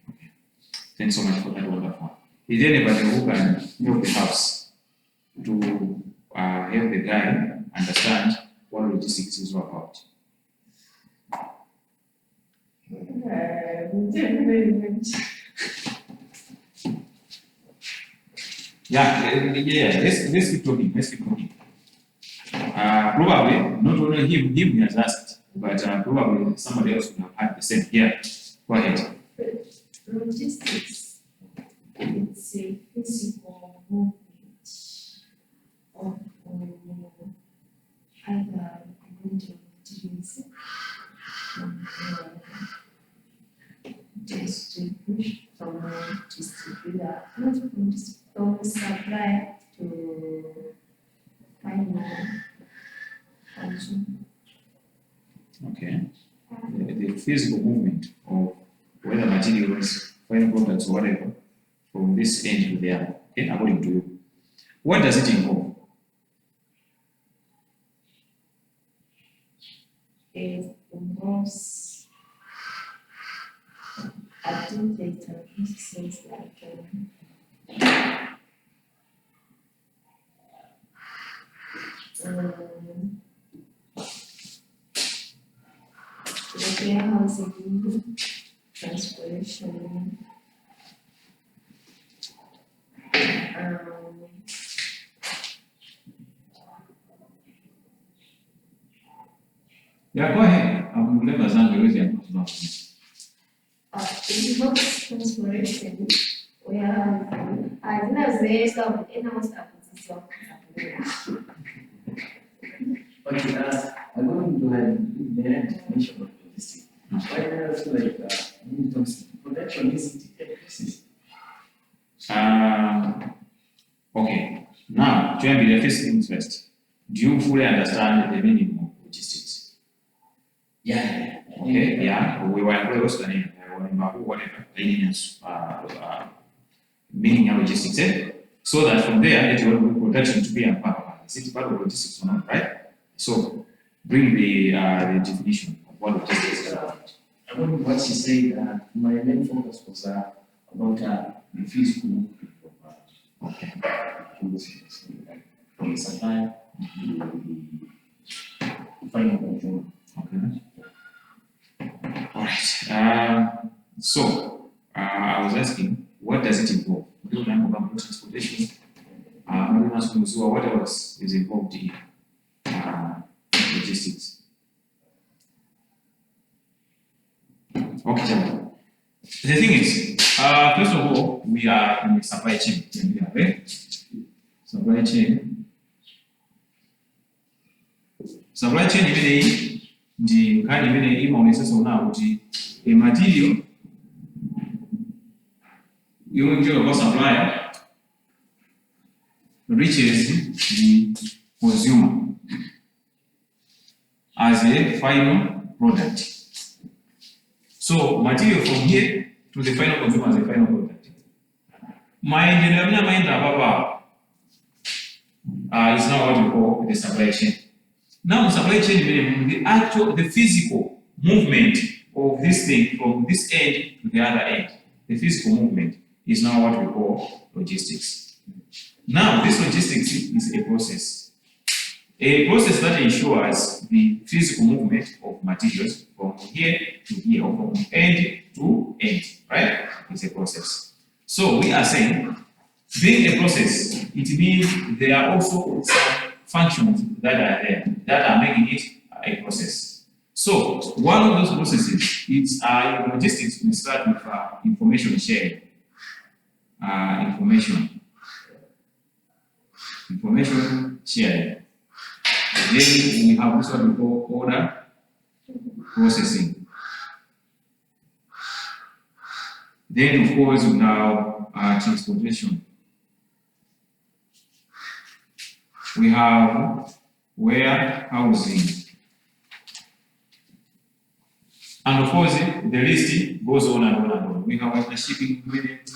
Thanks so much for that wonderful. Is there anybody who can help the house to help the guy understand what logistics is all about? Yeah. Let's keep talking. Probably not only him has asked, but probably somebody else would have had the same. Yeah, go ahead. Logistics, it's a physical movement of either materials distribution from distributor, not from supplier to final function. Okay. The physical movement of whether materials final products or whatever from this end to there, okay, according to you. What does it involve? It involves adding data processes like the warehousing, transportation, Yeah, go ahead. I'm never saying the reason. it involves transportation, warehousing, as the stuff, in-house acquisition. Okay, I'm going to have the definition of logistics. Why do I feel like when it comes to production is a process? Okay. Now, to be the first things first. Do you fully understand the meaning of logistics? Yeah. Okay, yeah. We were close to whatever meaning of logistics, eh? So that from there, it will be production to be a part of it. Is it part of logistics or not, right? So, bring the definition of what logistics is about. I want what she said, my main focus was about the physical Okay. from the supply to the final consumer. Okay. All right. So, I was asking, what does it involve? Transportation. What else is involved in logistics? Okay, John. The thing is, first of all, we are in the supply chain. Right? Supply chain. Supply chain is the kind of now a material you supplier reaches the consumer as a final product. So material from here to the final consumer as a final product. Mind is now what we call the supply chain. Now the supply chain means the physical movement of this thing from this end to the other end. The physical movement is now what we call logistics. Now this logistics is a process. A process that ensures the physical movement of materials from here to here, or from end to end, right? It's a process. So we are saying, being a process, it means there are also some functions that are there that are making it a process. So one of those processes is in logistics. We start with information sharing. Information sharing. Then we have this what we call order processing. Then, of course, we have transportation. We have warehousing. And of course, the list goes on and on and on. We have the shipping ingredient,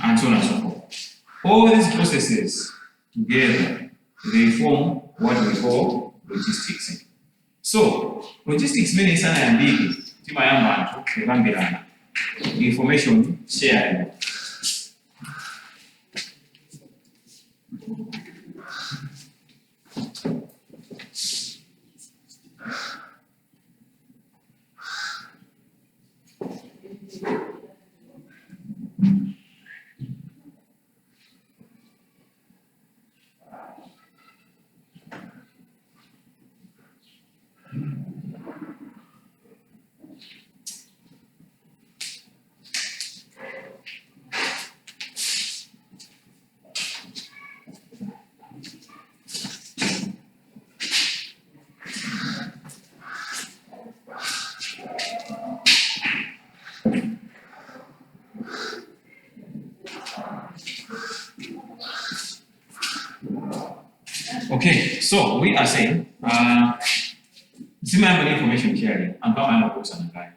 and so on and so forth. All these processes together, they form what we call logistics. So, logistics means information sharing. Okay, so we are saying, information sharing, and how I know what's on the guy.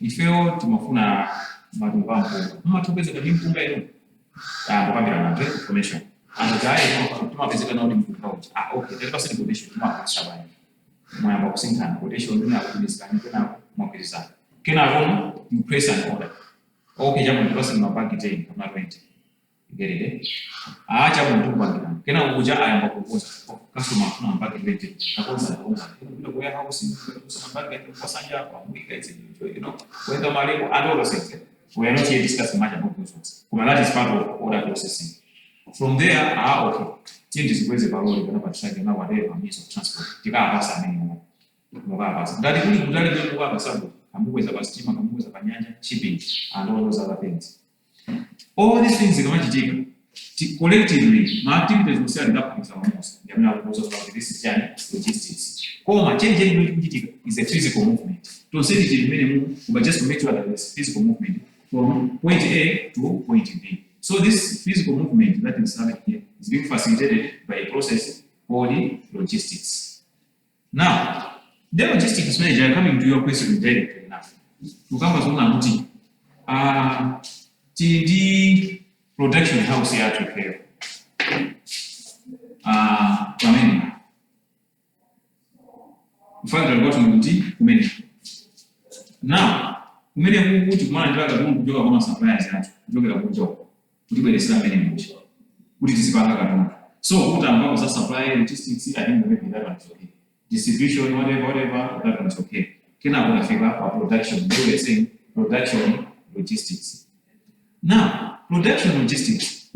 ifeyo timafuna matupa mpunga mmatopezeka ndi mpunga ino kupambira nato information angaye timapezeka nawo ndi mpunga uchi okay tali pasenti quotation timakutsira bani mwayamba kusinkhana quotation ndinakudiskani kenako mwagwirizana kenako you press an order okay jambo ndipaseni mabagi 10 kama 20 igerere acha muntu kubangirana kenako kuja ayamba kupoza customer afuna mabagi 20 nakonza bila kuya house kusoma mabagi kusanja kwa mwika it's whether malego and all those things we are not here discussing much about those ones that is part of order processing. From there, okay, changes with the parole kana patisage na whatever means of transport. Tikabasa mimi mukabasa. Ndali kuli kudali ndio mukabasa kambuweza bastima kambuweza panyanja shipping and all those other things. All these things kama chitika collectively ma activities we say that is almost yamna kuzo about this is logistics. Koma change ile kuchitika is a physical movement. To say it minimum but just to make sure that it's physical movement from point A to point B. So this physical movement that is happening here is being facilitated by a process called logistics. Now, the logistics manager coming to your question directly enough. To come as one kuti TD production house here to care. Kameni. Mfano got kuti kumeni. Now, kumeni kuti kumana ndaka kujoka kama suppliers yatu. Kujoka kujoka. Kutibelesera mene much. Kuti tisipanga katundu. So kuti ambapo sasa supply logistics I think maybe that one's okay. Distribution whatever that one's okay. Kena kuna figure for production. They were saying production logistics. Now, production logistics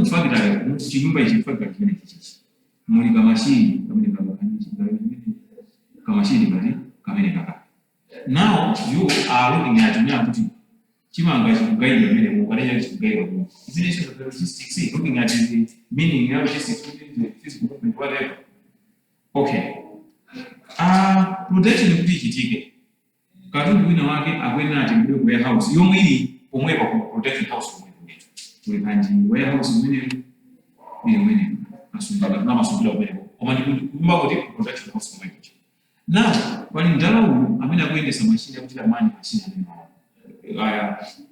factor chinyumba ichi factor kimene chichi. Muli kama machine kamene kaka. Now you are looking at kuti chimanga chikugaira mene mukaneja chikugaira mu. Is it issue of logistics? Looking at the meaning of logistics, the physical movement, whatever. Okay. Production kuti chitike. Katundu wina wake akwena ati mdogo warehouse. Yomwe ili omwepa ku production house omwepa ngetu. Kuli kanji warehouse mene asundala na masundala omwepa. Omandi kumba kuti production house omwepa. Now, pali ndala uyu amene akuyendesa machine akuti amani machine amene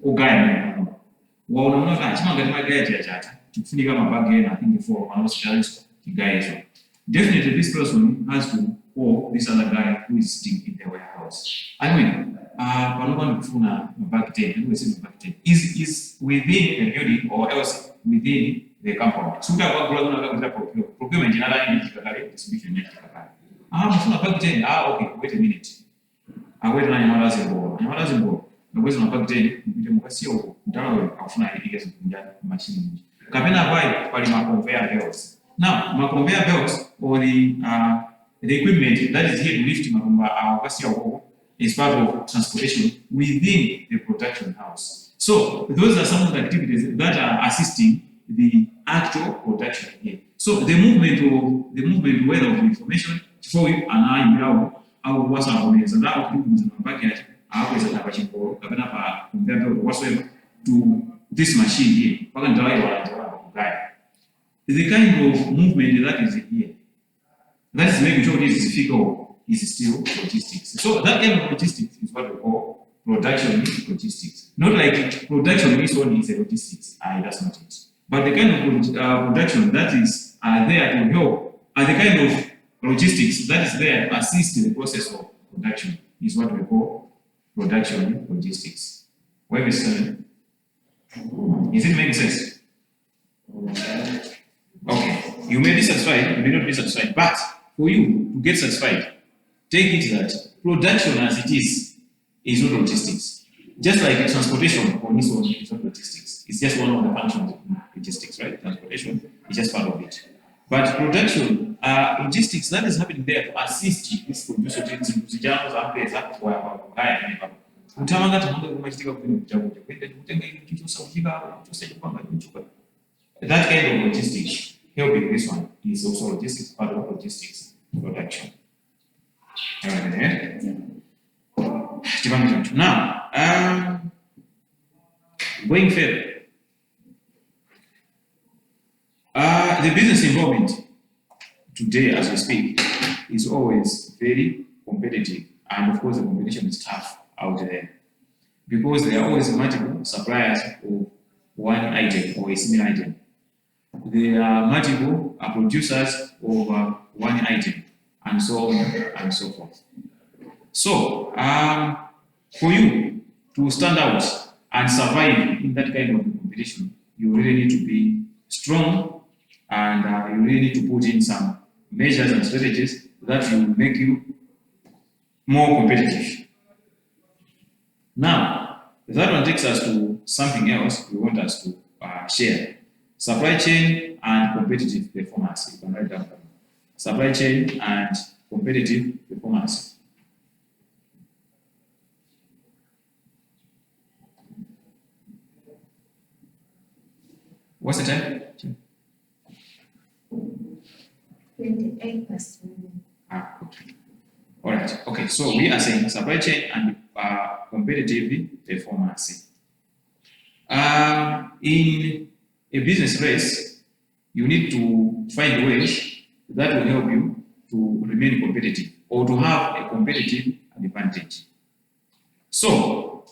ugaya waona chimanga timagaya chachata chikufunika mabagi ena I think for analysis kigayezo. Definitely this person has to call this other guy who is sitting in the warehouse. I mean, panopa ndikufuna mabagi 10 and we say mabagi 10 is within the building or else within the compound. Suka kwa kula kuna procurement inala ni kikakale distribution ni kikakale. Mfuna mabagi 10 okay wait a minute. Wait na nyamala zimbo. Nobwezi mabagi 10 mpite mukasio huko. Ndala afuna ile kuja machine nyingi. Kapena vai pali ma conveyor belts. Now, my conveyor belts or the equipment that is here to lift our is part of transportation within the production house. So those are some of the activities that are assisting the actual production here. So the movement whether of information for you and I now our what's our ways and that in my package I always have a chimpo conveyor belt whatsoever to this machine here. The kind of movement that is here, that is making sure this figure is still logistics. So that kind of logistics is what we call production logistics. Not like production is only is a logistics, that's not it. But the kind of production that is there to help, and the kind of logistics that is there to assist in the process of production is what we call production logistics. Where is it? Is it making sense? Okay, you may be satisfied, you may not be satisfied, but for you to get satisfied, take it that production as it is not logistics. Just like transportation on this one is not logistics. It's just one of the functions of logistics, right? Transportation is just part of it. But production, logistics, that is happening there to assist you. This producer zijano za pesa kwa kaya never. Utamanga tamanga kumachitika kwenye mjabu. Kwenda kutenga ile kitu saujika, tusije kupanga kuchuka. That kind of logistics, helping this one is also logistics, part of logistics production. Now, going further, the business involvement today, as we speak, is always very competitive, and of course, the competition is tough out there. because there are always multiple suppliers of one item or a similar item. There are multiple producers of one item, and so on and so forth. So, for you to stand out and survive in that kind of competition, you really need to be strong, and you really need to put in some measures and strategies that will make you more competitive. Now, that one takes us to something else we want us to share. Supply chain and competitive performance. You can write down. Supply chain and competitive performance. What's the time? 28%. Okay. All right. Okay. So we are saying supply chain and competitive performance. In a business race, you need to find ways that will help you to remain competitive or to have a competitive advantage. So,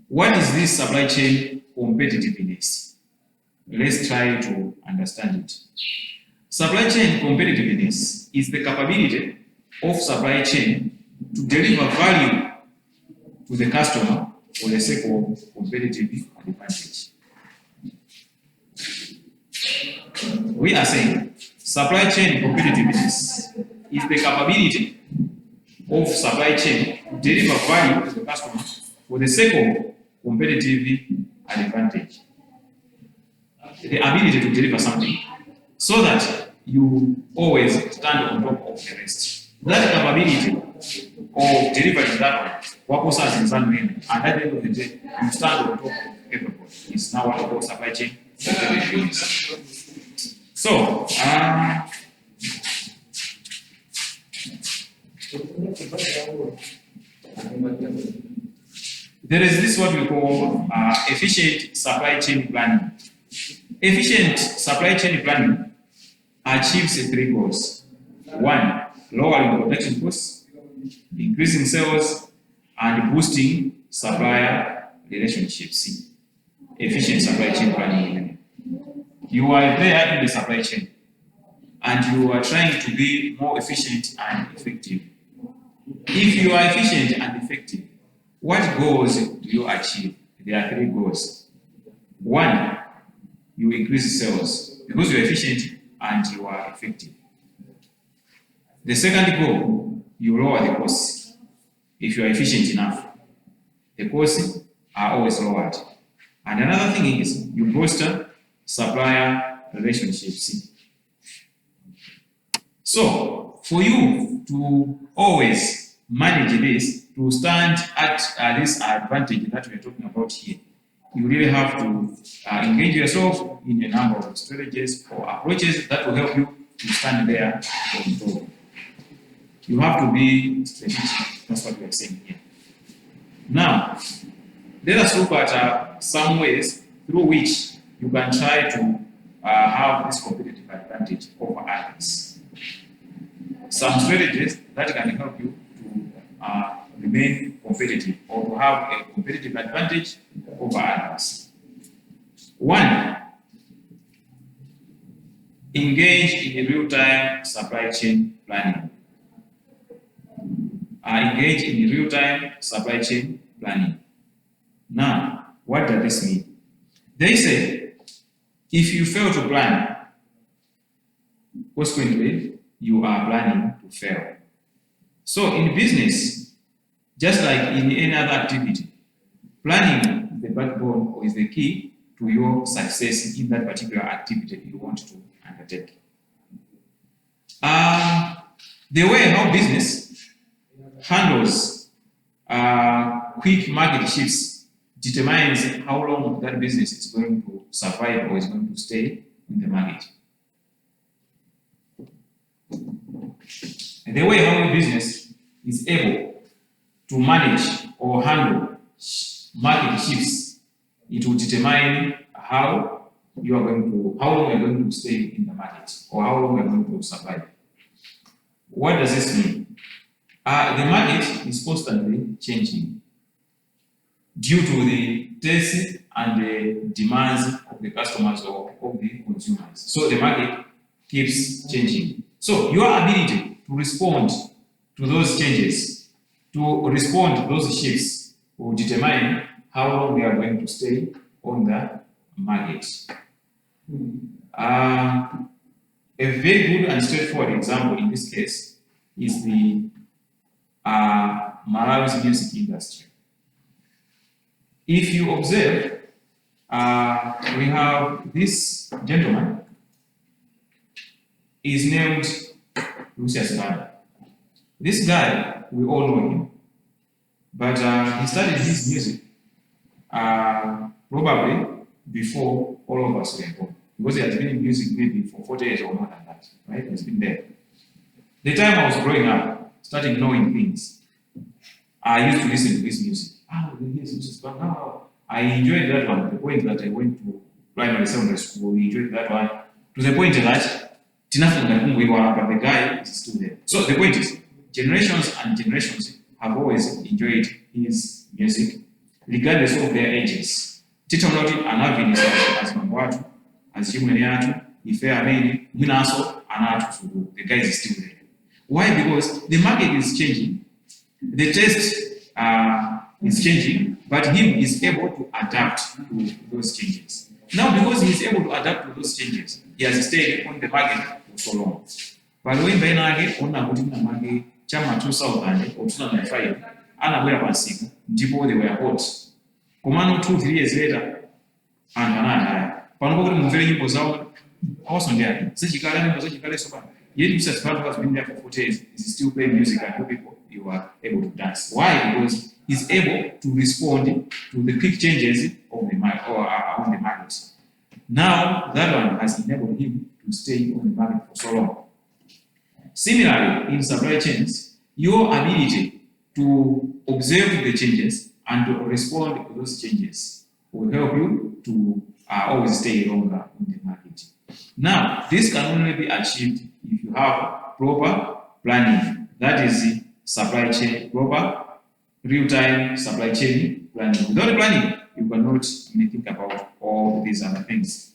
what is this supply chain competitiveness? Let's try to understand it. Supply chain competitiveness is the capability of supply chain to deliver value to the customer for the sake of competitive advantage. We are saying supply chain competitiveness is the capability of supply chain to deliver value to the customer for the sake of competitive advantage. The ability to deliver something so that you always stand on top of the rest. That capability of delivering that one, what goes in some way, and at the end of the day, you stand on top of everybody. It's now what we call supply chain competitiveness. So, there is this what we call efficient supply chain planning. Efficient supply chain planning achieves 3 goals. 1, lowering production costs, increasing sales, and boosting supplier relationships. Efficient supply chain planning. You are there in the supply chain, and you are trying to be more efficient and effective. If you are efficient and effective, what goals do you achieve? There are 3 goals. 1, you increase sales because you are efficient and you are effective. The second goal, you lower the costs. If you are efficient enough, the costs are always lowered. And another thing is you bolster supplier relationships. So, for you to always manage this, to stand at this advantage that we are talking about here, you really have to engage yourself in a number of strategies or approaches that will help you to stand there on top. You have to be strategic. That's what we are saying here. Now, let us look at some ways through which you can try to have this competitive advantage over others. Some strategies that can help you to remain competitive or to have a competitive advantage over others. 1, engage in real-time supply chain planning. Engage in real-time supply chain planning. Now, what does this mean? They say, if you fail to plan, consequently, you are planning to fail. So in business, just like in any other activity, planning is the backbone or is the key to your success in that particular activity you want to undertake. The way how business handles quick market shifts determines how long that business is going to survive or is going to stay in the market. And the way how business is able to manage or handle market shifts, it will determine how long you are going to stay in the market or how long you are going to survive. What does this mean? The market is constantly changing. due to the tastes and the demands of the customers or of the consumers. So the market keeps changing. So your ability to respond to those changes, to respond to those shifts, will determine how long we are going to stay on the market. A very good and straightforward example in this case is the Malawi's music industry. If you observe, we have this gentleman, is named Lucius Banda. This guy, we all know him, but he started his music probably before all of us were born, because he has been in music maybe for 40 years or more than that, right? He's been there. The time I was growing up, starting knowing things, I used to listen to this music. Here's Lucius Banda. I enjoyed that one to the point that I went to primary secondary school. We enjoyed that one to the point that but the guy is still there. So the point is, generations and generations have always enjoyed his music, regardless of their ages. Tito noti anavini as mamwatu, as humaniatu, ife ameni, minaso, anatu. The guy is still there. Why? Because the market is changing, the taste is changing, but him is able to adapt to those changes. Now, because he is able to adapt to those changes, he has stayed on the market for so long. But when Bainage, on a putting the market, Chama 2000 or 2005, Anna were passing, Ndipo they were hot. Commando 2-3 years later, and another. Panogo very was out, also there. Such a calendar was such a calendar. Yet, Mr. Sparrow has been there for 40 years, is still playing music and people you are able to dance. Why? Because he's able to respond to the quick changes of the market or on the market. Now that one has enabled him to stay on the market for so long. Similarly, in supply chains, your ability to observe the changes and to respond to those changes will help you to always stay longer in the market. Now, this can only be achieved if you have proper planning. That is the supply chain, proper real-time supply chain planning. Without planning, you cannot even think about all these other things.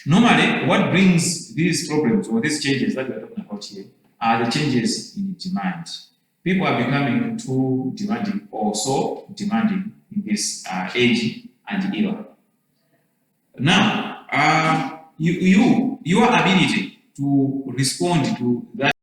Normally, what brings these problems or these changes that we are talking about here are the changes in demand. People are becoming too demanding or so demanding in this age and era. Now, your ability to respond to that